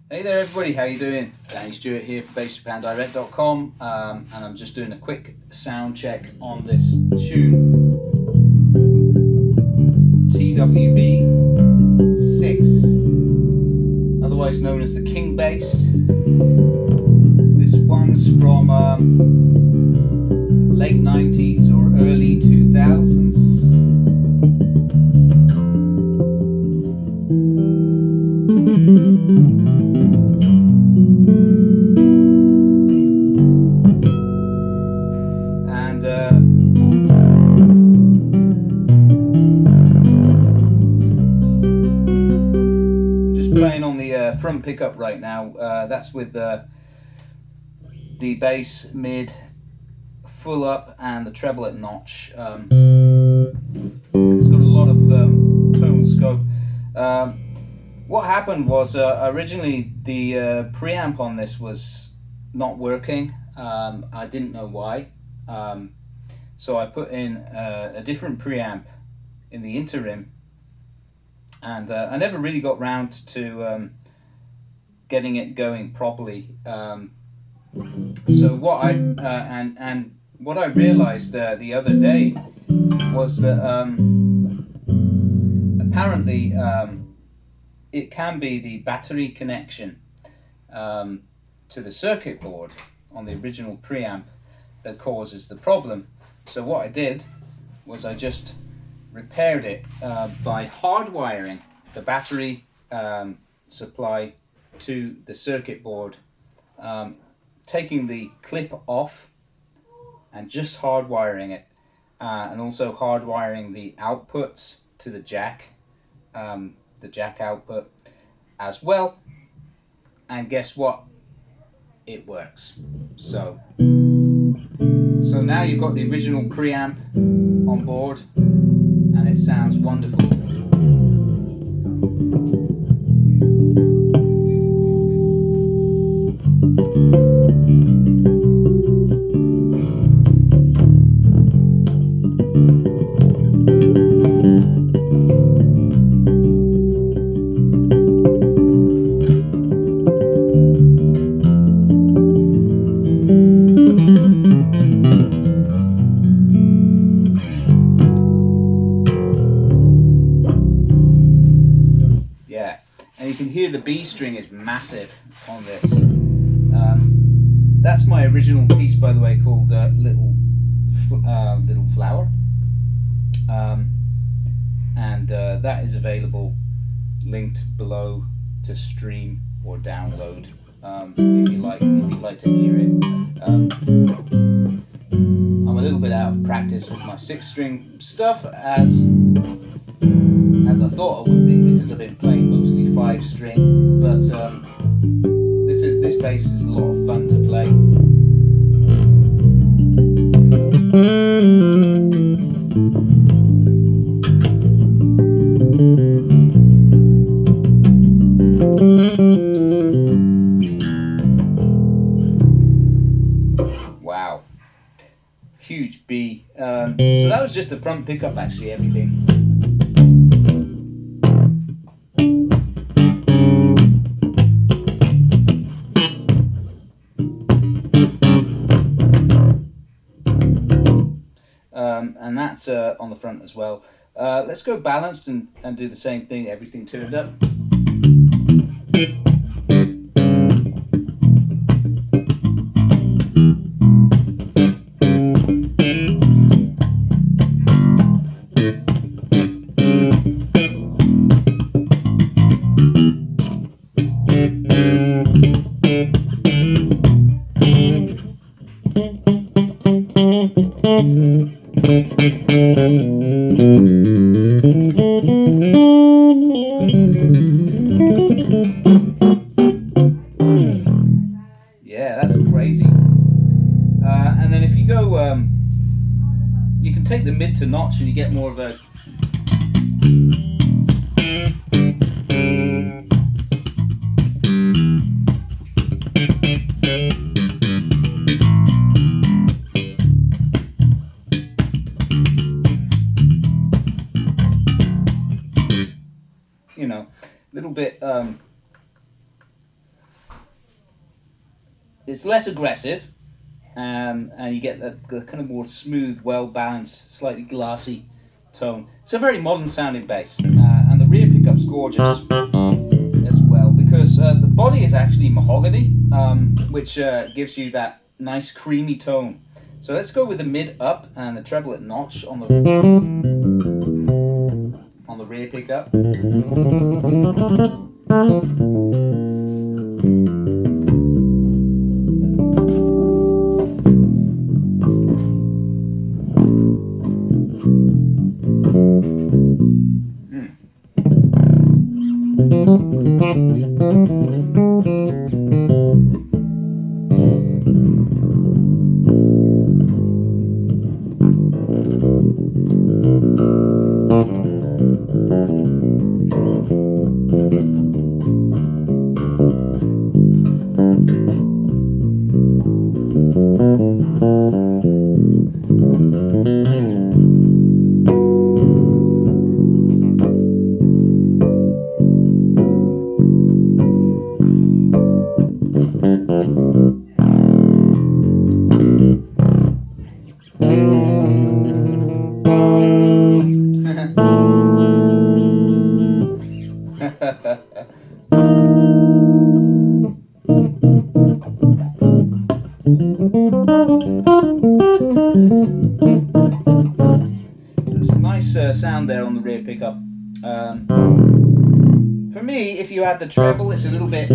Hey there everybody, how you doing? Danny Stewart here for BassJapanDirect.com, and I'm just doing a quick sound check on this tune, TWB6, otherwise known as the King Bass. This one's from late 90s or early 2000s. I'm just playing on the front pickup right now. That's with the bass mid, full up, and the treble at notch. It's got a lot of tone scope. What happened was originally the preamp on this was not working. I didn't know why. So I put in a different preamp in the interim, and I never really got round to getting it going properly. So what I realized the other day was that apparently it can be the battery connection to the circuit board on the original preamp that causes the problem. So what I did was I just repaired it by hardwiring the battery supply to the circuit board, taking the clip off and just hardwiring it, and also hardwiring the outputs to the jack output as well. And guess what? It works. So now you've got the original preamp on board, and it sounds wonderful. Yeah, and you can hear the B string is massive on this. That's my original piece, by the way, called Little Flower, and that is available, linked below to stream or download if you'd like to hear it. I'm a little bit out of practice with my 6-string stuff as I thought I would be, because I've been playing mostly 5-string, but this bass is a lot of fun to play. Wow, huge B. So that was just the front pickup, actually, everything. And that's on the front as well. Let's go balanced and do the same thing, everything turned up. Yeah, that's crazy. And then if you go, you can take the mid to notch and you get more of a you know, little bit it's less aggressive, and you get the kind of more smooth, well balanced, slightly glassy tone. It's a very modern sounding bass, and the rear pickup's gorgeous as well, because the body is actually mahogany, which gives you that nice creamy tone. So let's go with the mid up and the treble at notch on the rear pickup. There's a nice sound there on the rear pickup. For me, if you add the treble, it's a little bit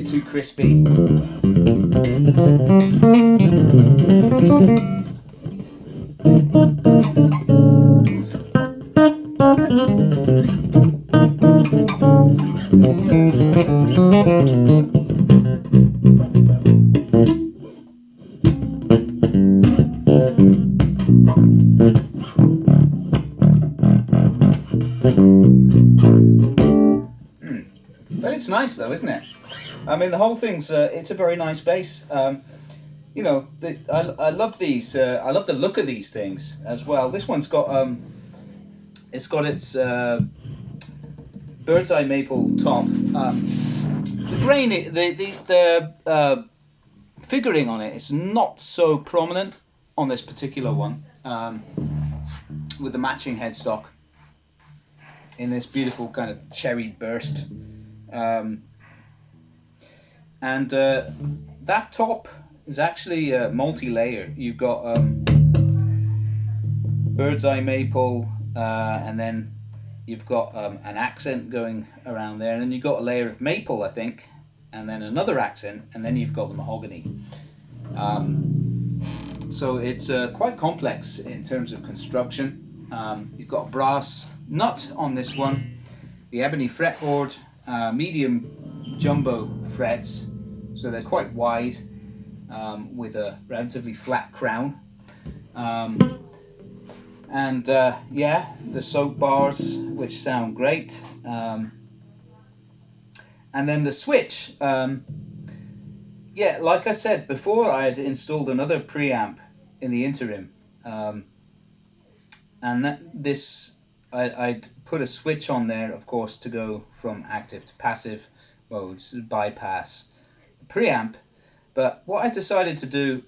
too crispy. But it's nice though, isn't it? I mean, the whole thing's it's a very nice bass. You know, I love these. I love the look of these things as well. This one's got it's got its bird's eye maple top. The grain, the figuring on it is not so prominent on this particular one, with the matching headstock in this beautiful kind of cherry burst. And that top is actually multi-layer. You've got bird's eye maple, and then you've got an accent going around there, and then you've got a layer of maple, I think, and then another accent, and then you've got the mahogany. So it's quite complex in terms of construction. You've got a brass nut on this one, the ebony fretboard, medium jumbo frets, so they're quite wide, with a relatively flat crown. And yeah, the soap bars, which sound great. And then the switch. Yeah, like I said before, I had installed another preamp in the interim. And I'd put a switch on there, of course, to go from active to passive modes, bypass the preamp. But what I decided to do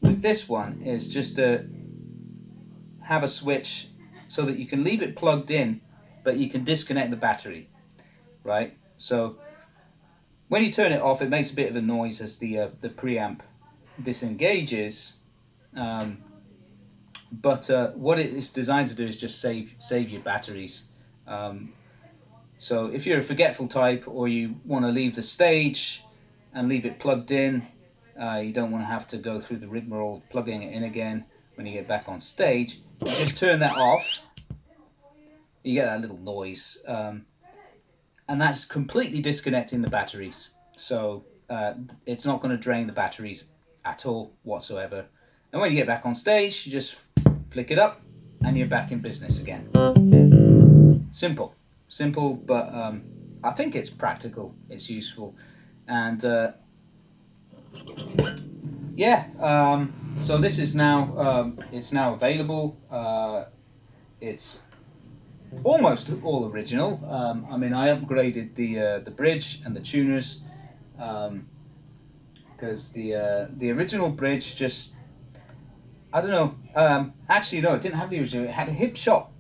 with this one is just to have a switch so that you can leave it plugged in, but you can disconnect the battery, right? So when you turn it off, it makes a bit of a noise as the preamp disengages. But what it is designed to do is just save your batteries. So if you're a forgetful type, or you want to leave the stage and leave it plugged in, you don't want to have to go through the rigmarole of plugging it in again when you get back on stage. You just turn that off, you get that little noise, and that's completely disconnecting the batteries. So it's not going to drain the batteries at all whatsoever. And when you get back on stage, you just flick it up and you're back in business again. Simple, but I think it's practical, it's useful. And yeah, so this is now it's now available. It's almost all original. I mean, I upgraded the bridge and the tuners, because the original bridge just, I don't know. Actually, no, it didn't have the original. It had a hip shot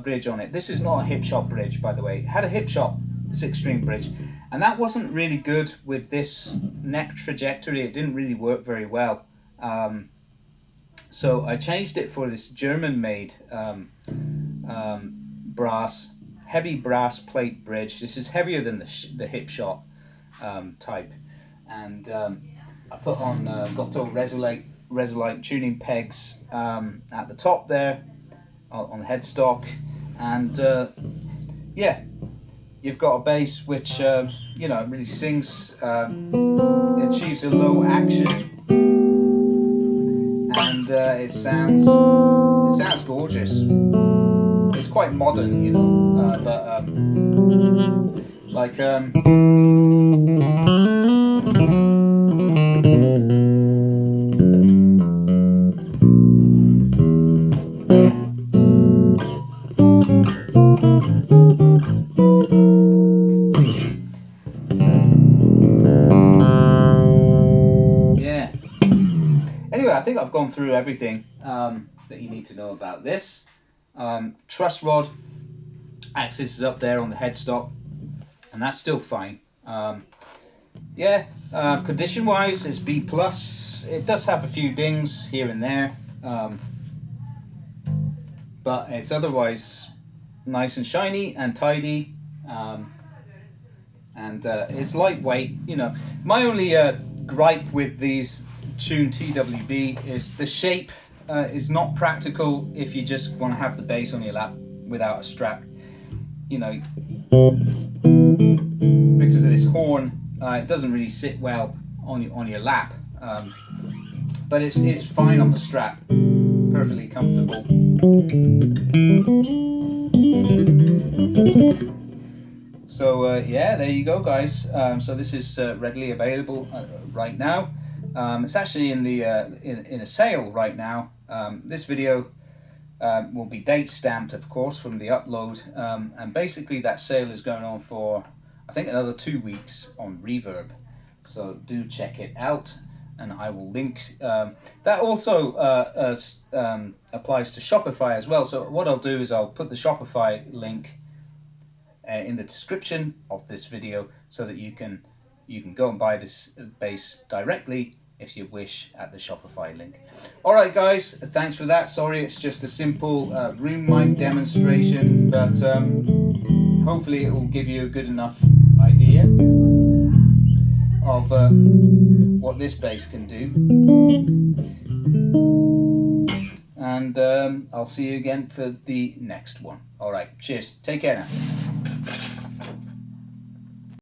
bridge on it. This is not a hip shot bridge, by the way. It had a hip shot 6-string bridge, and that wasn't really good with this neck trajectory. It didn't really work very well. So I changed it for this German-made heavy brass plate bridge. This is heavier than the hip shot type, and I put on Goto Resolite tuning pegs at the top there on the headstock, and yeah, you've got a bass which you know, really sings, achieves a low action, and it sounds gorgeous. It's quite modern, you know, but like yeah. Anyway, I think I've gone through everything that you need to know about this. Truss rod axis is up there on the headstock, and that's still fine. Yeah, condition wise it's B+. It does have a few dings here and there, but it's otherwise nice and shiny and tidy, and it's lightweight. You know, my only gripe with these tuned TWB is the shape is not practical if you just want to have the bass on your lap without a strap. You know, because of this horn, it doesn't really sit well on your lap, but it's fine on the strap, perfectly comfortable. So yeah, there you go, guys. So this is readily available right now. It's actually in the in a sale right now. This video will be date stamped, of course, from the upload, and basically that sale is going on for, I think, another 2 weeks on Reverb. So do check it out, and I will link. That also applies to Shopify as well. So what I'll do is I'll put the Shopify link in the description of this video, so that you can go and buy this bass directly if you wish at the Shopify link. Alright guys, thanks for that. Sorry, it's just a simple room mic demonstration, but hopefully it will give you a good enough idea of what this bass can do. And I'll see you again for the next one. Alright, cheers. Take care now.